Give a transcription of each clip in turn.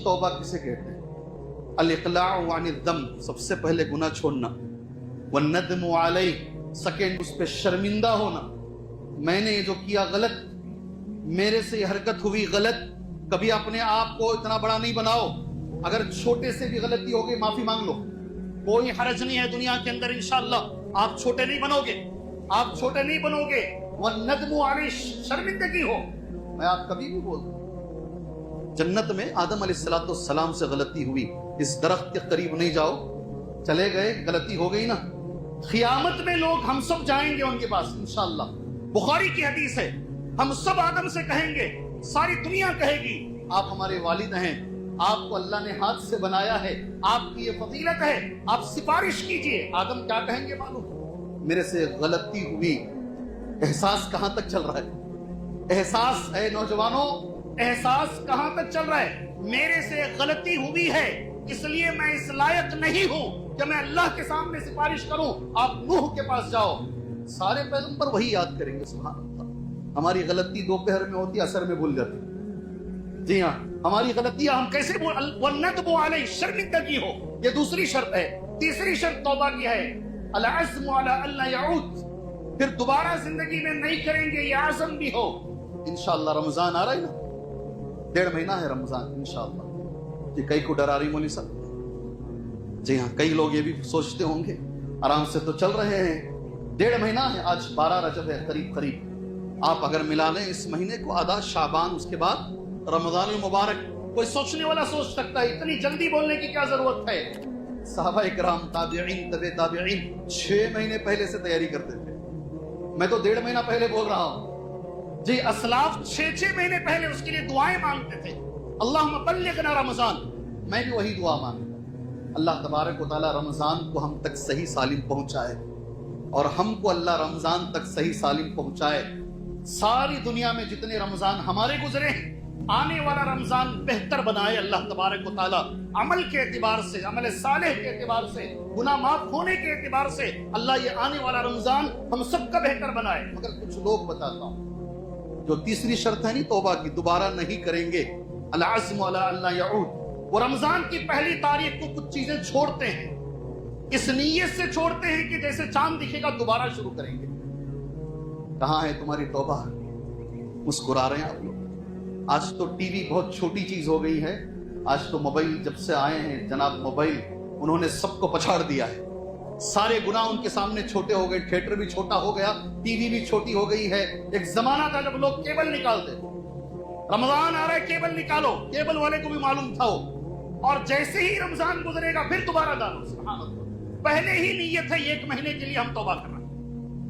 توبہ کسے کہتے ہیں؟ الاقلاع عن الذنب، سب سے پہلے گناہ چھوڑنا، والندم علیہ، سیکنڈ اس پہ شرمندہ ہونا، میں نے یہ جو کیا غلط، میرے سے یہ حرکت ہوئی غلط. کبھی اپنے آپ کو اتنا بڑا نہیں بناؤ، اگر چھوٹے سے بھی غلطی ہوگی معافی مانگ لو، کوئی حرج نہیں ہے دنیا کے اندر. انشاءاللہ آپ چھوٹے نہیں بنو گے، آپ چھوٹے نہیں بنو گے. والندم علیہ، شرمندگی ہو. میں آپ کبھی بھی بولتا ہوں، جنت میں آدم علیہ السلام سے غلطی ہوئی، اس درخت کے قریب نہیں جاؤ، چلے گئے، غلطی ہو گئی نا. قیامت میں لوگ ہم سب جائیں گے ان کے پاس انشاءاللہ. بخاری کی حدیث ہے، ہم سب آدم سے کہیں گے، ساری دنیا کہے گی آپ ہمارے والد ہیں، آپ کو اللہ نے ہاتھ سے بنایا ہے، آپ کی یہ فضیلت ہے، آپ سفارش کیجئے. آدم کیا کہیں گے معلوم؟ میرے سے غلطی ہوئی. احساس کہاں تک چل رہا ہے؟ احساس، اے نوجوانوں، احساس کہاں تک چل رہا ہے؟ میرے سے غلطی ہوئی ہے، اس لیے میں اس لائق نہیں ہوں کہ میں اللہ کے سامنے سفارش کروں. آپ نوح کے پاس جاؤ، سارے پیغمبر وہی یاد کریں گے. سبحان اللہ. ہماری غلطی دوپہر میں ہوتی، عصر میں بھول جاتی. جی ہاں، ہماری غلطیاں ہم کیسے والندم علیہ، شرمندگی ہو. یہ دوسری شرط ہے. تیسری شرط توبہ کی ہے، العزم علی الا یعود، پھر دوبارہ زندگی میں نہیں کریں گے، یہ عزم بھی ہو. انشاءاللہ رمضان آ رہا ہے نا، 1.5 مہینہ ہے رمضان انشاءاللہ. جی کئی کو ڈرا رہی مولوی صاحب. جی ہاں، کئی لوگ یہ بھی سوچتے ہوں گے آرام سے تو چل رہے ہیں، 1.5 مہینہ ہے، آج 12 رجب ہے قریب قریب. آپ اگر ملا لیں اس مہینے کو، آدھا شعبان، اس کے بعد رمضان المبارک. کوئی سوچنے والا سوچ سکتا ہے اتنی جلدی بولنے کی کیا ضرورت ہے؟ صحابہ اکرام، تابعین، تبع تابعین 6 مہینے پہلے سے تیاری کرتے تھے. میں تو 1.5 مہینہ پہلے بول رہا ہوں. جی اسلاف 6 مہینے پہلے اس کے لیے دعائیں مانگتے تھے، اللہم بلغنا رمضان. میں بھی وہی دعا مانگتا ہوں، اللہ تبارک و تعالی رمضان کو ہم تک صحیح سالم پہنچائے، اور ہم کو اللہ رمضان تک صحیح سالم پہنچائے. ساری دنیا میں جتنے رمضان ہمارے گزرے ہیں، آنے والا رمضان بہتر بنائے اللہ تبارک و تعالی. عمل کے اعتبار سے، عمل صالح کے اعتبار سے، گناہ معاف ہونے کے اعتبار سے اللہ یہ آنے والا رمضان ہم سب کا بہتر بنائے. مگر کچھ لوگ بتاتا ہوں، جو تیسری شرط ہے نہیں توبہ کی، دوبارہ نہیں کریں گے، العزم علی اللہ یعود، وہ رمضان کی پہلی تاریخ کو کچھ چیزیں چھوڑتے ہیں، اس نیت سے چھوڑتے ہیں کہ جیسے چاند دکھے گا دوبارہ شروع کریں گے. کہاں ہے تمہاری توبہ؟ مسکرا رہے ہیں آپ لوگ. آج تو ٹی وی بہت چھوٹی چیز ہو گئی ہے. آج تو موبائل جب سے آئے ہیں جناب، موبائل انہوں نے سب کو پچھاڑ دیا ہے. سارے گناہ ان کے سامنے چھوٹے ہو گئے، تھیٹر بھی چھوٹا ہو گیا، ٹی وی بھی چھوٹی ہو گئی ہے. ایک زمانہ تھا جب لوگ کیبل نکالتے، رمضان آ رہا ہے کیبل نکالو، کیبل والے کو بھی معلوم تھا وہ، اور جیسے ہی رمضان گزرے گا پھر دوبارہ ڈالو. سبحان اللہ. پہلے ہی نیت ہے 1 مہینے کے لیے ہم توبہ کرنا،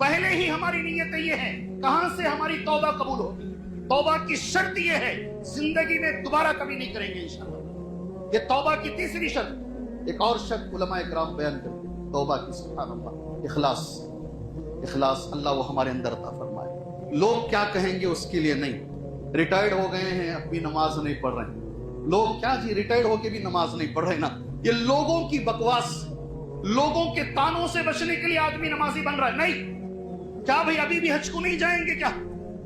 پہلے ہی ہماری نیت یہ ہے. کہاں سے ہماری توبہ قبول ہوگی؟ توبہ کی شرط یہ ہے زندگی میں دوبارہ کبھی نہیں کریں گے انشاءاللہ. یہ توبہ کی تیسری شرط. ایک اور شرط علماء اکرام بیان کرتے ہیں توبہ کی، سبحان اللہ، اخلاص. اخلاص اللہ وہ ہمارے اندر عطا فرمائے. لوگ کیا کہیں گے اس کے لیے نہیں. ریٹائرڈ ہو گئے ہیں اب بھی نماز نہیں پڑھ رہے ہیں. لوگ کیا جی ریٹائرڈ ہو کے بھی نماز نہیں پڑھ رہے نا. یہ لوگوں کی بکواس، لوگوں کے تانوں سے بچنے کے لیے آدمی نمازی بن رہا ہے. نہیں، کیا بھئی ابھی بھی حج کو نہیں جائیں گے کیا؟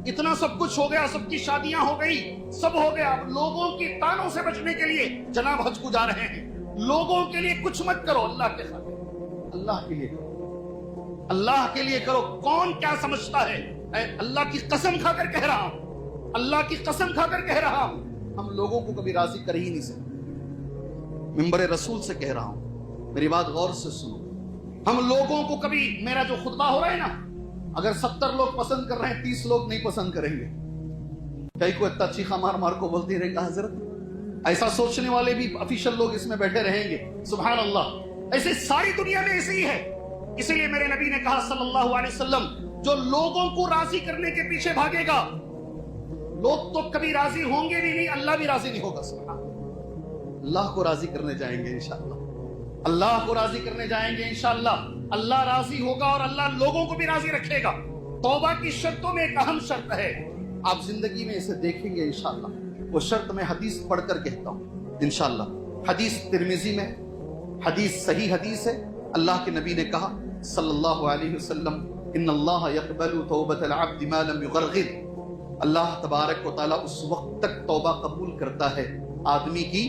اتنا سب کچھ ہو گیا، سب کی شادیاں ہو گئی، سب ہو گیا، اب لوگوں کی تانوں سے بچنے کے لیے جناب حج کو جا رہے ہیں. لوگوں کے لیے کچھ مت کرو، اللہ کے ساتھ، اللہ کے لیے کرو، اللہ کے لیے کرو. کون کیا سمجھتا ہے؟ اے اللہ کی قسم کھا کر کہہ رہا ہوں، اللہ کی قسم کھا کر کہہ رہا ہوں، ہم لوگوں کو کبھی راضی کر ہی نہیں سکتے. ممبر رسول سے کہہ رہا ہوں، میری بات غور سے سنو. ہم لوگوں کو کبھی، میرا جو خطبہ ہو رہا ہے نا، اگر 70 لوگ پسند کر رہے ہیں، 30 لوگ نہیں پسند کریں گے. کئی کو اتنا چیخا مار مار کو بولتی رہے گا حضرت. ایسا سوچنے والے بھی افیشل لوگ اس میں بیٹھے رہیں گے. سبحان اللہ. ایسے ساری دنیا میں ایسے ہی ہے. اسی لیے میرے نبی نے کہا صلی اللہ علیہ وسلم، جو لوگوں کو راضی کرنے کے پیچھے بھاگے گا، لوگ تو کبھی راضی ہوں گے بھی نہیں، اللہ بھی راضی نہیں ہوگا. سبحان اللہ. اللہ کو راضی کرنے جائیں گے انشاءاللہ، اللہ کو راضی کرنے جائیں گے انشاءاللہ. اللہ راضی ہوگا اور اللہ لوگوں کو بھی راضی رکھے گا. توبہ کی شرطوں میں ایک اہم شرط ہے، آپ زندگی میں اسے دیکھیں گے انشاءاللہ. وہ شرط میں حدیث پڑھ کر کہتا ہوں انشاءاللہ. حدیث ترمذی میں، حدیث صحیح حدیث ہے. اللہ کے نبی نے کہا صلی اللہ علیہ وسلم، ان اللہ یقبل توبۃ العبد ما لم یغرغر. اللہ تبارک و تعالیٰ اس وقت تک توبہ قبول کرتا ہے آدمی کی